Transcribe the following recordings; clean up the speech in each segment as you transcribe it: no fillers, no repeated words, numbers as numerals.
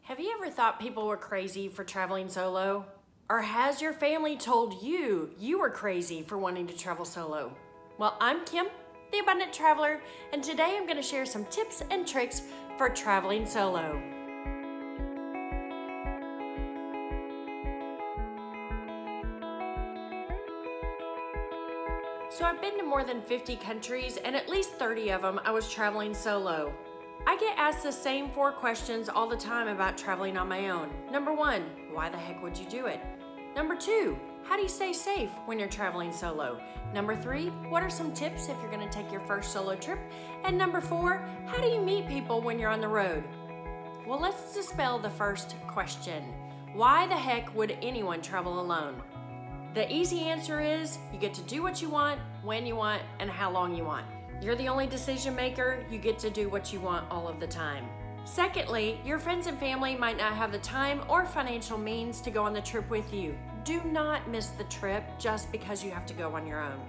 Have you ever thought people were crazy for traveling solo? Or has your family told you you were crazy for wanting to travel solo? Well, I'm Kim, the Abundant Traveler, and today I'm going to share some tips and tricks for traveling solo. So I've been to more than 50 countries, and at least 30 of them I was traveling solo. I get asked the same 4 questions all the time about traveling on my own. Number 1, why the heck would you do it? Number 2, how do you stay safe when you're traveling solo? Number 3, what are some tips if you're going to take your first solo trip? And number 4, how do you meet people when you're on the road? Well, let's dispel the first question. Why the heck would anyone travel alone? The easy answer is you get to do what you want, when you want, and how long you want. You're the only decision maker. You get to do what you want all of the time. Secondly, your friends and family might not have the time or financial means to go on the trip with you. Do not miss the trip just because you have to go on your own.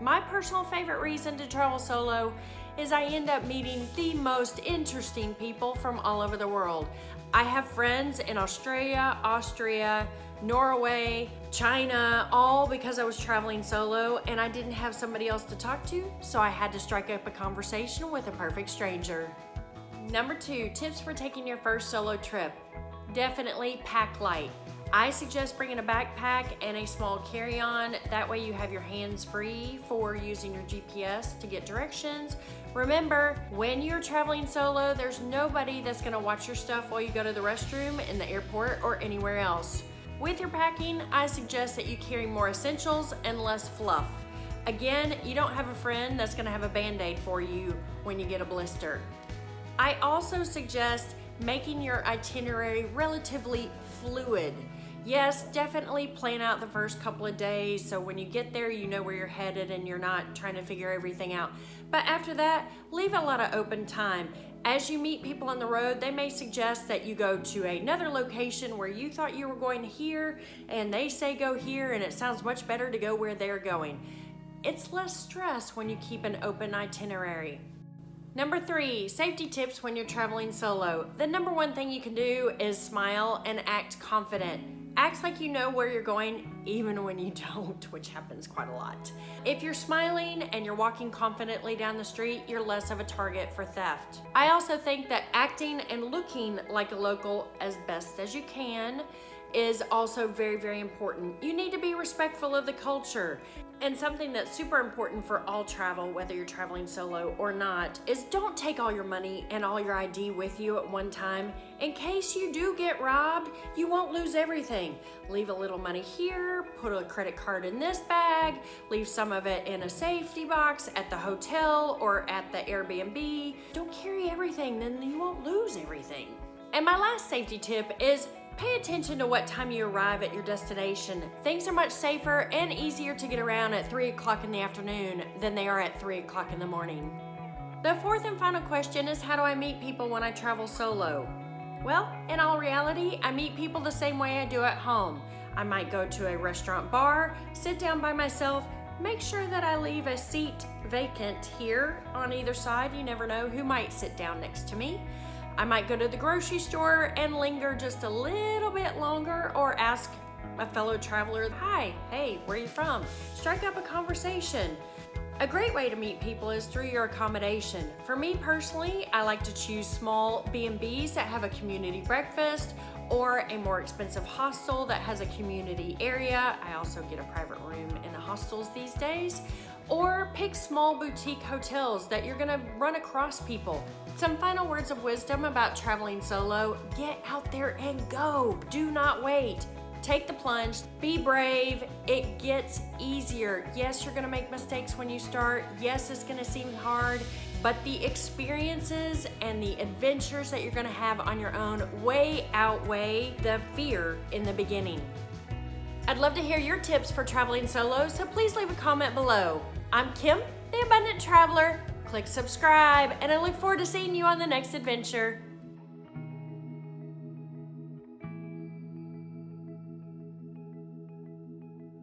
My personal favorite reason to travel solo is I end up meeting the most interesting people from all over the world. I have friends in Australia, Austria, Norway, China, all because I was traveling solo and I didn't have somebody else to talk to, so I had to strike up a conversation with a perfect stranger. Number 2, tips for taking your first solo trip. Definitely pack light. I suggest bringing a backpack and a small carry-on. That way you have your hands free for using your GPS to get directions. Remember, when you're traveling solo, there's nobody that's gonna watch your stuff while you go to the restroom in the airport or anywhere else. With your packing, I suggest that you carry more essentials and less fluff. Again, you don't have a friend that's gonna have a Band-Aid for you when you get a blister. I also suggest making your itinerary relatively fluid. Yes, definitely plan out the first couple of days so when you get there you know where you're headed and you're not trying to figure everything out. But after that, leave a lot of open time. As you meet people on the road, they may suggest that you go to another location where you thought you were going here and they say go here and it sounds much better to go where they're going. It's less stress when you keep an open itinerary. Number 3, safety tips when you're traveling solo. The number 1 thing you can do is smile and act confident. Act like you know where you're going even when you don't, which happens quite a lot. If you're smiling and you're walking confidently down the street, you're less of a target for theft. I also think that acting and looking like a local as best as you can is also very, very important. You need to be respectful of the culture. And something that's super important for all travel, whether you're traveling solo or not, is don't take all your money and all your ID with you at one time. In case you do get robbed, you won't lose everything. Leave a little money here, put a credit card in this bag, leave some of it in a safety box at the hotel or at the Airbnb. Don't carry everything, then you won't lose everything. And my last safety tip is pay attention to what time you arrive at your destination. Things are much safer and easier to get around at 3 o'clock in the afternoon than they are at 3 o'clock in the morning. The 4th and final question is, how do I meet people when I travel solo? Well, in all reality, I meet people the same way I do at home. I might go to a restaurant bar, sit down by myself, make sure that I leave a seat vacant here on either side. You never know who might sit down next to me. I might go to the grocery store and linger just a little bit longer or ask a fellow traveler, hi, hey, where are you from? Strike up a conversation. A great way to meet people is through your accommodation. For me personally, I like to choose small B&Bs that have a community breakfast or a more expensive hostel that has a community area. I also get a private room in the hostels these days. Or pick small boutique hotels that you're gonna run across people. Some final words of wisdom about traveling solo: get out there and go. Do not wait. Take the plunge, be brave. It gets easier. Yes, you're gonna make mistakes when you start. Yes, it's gonna seem hard, but the experiences and the adventures that you're gonna have on your own way outweigh the fear in the beginning. I'd love to hear your tips for traveling solo, so please leave a comment below. I'm Kim, the Abundant Traveler. Click subscribe, and I look forward to seeing you on the next adventure.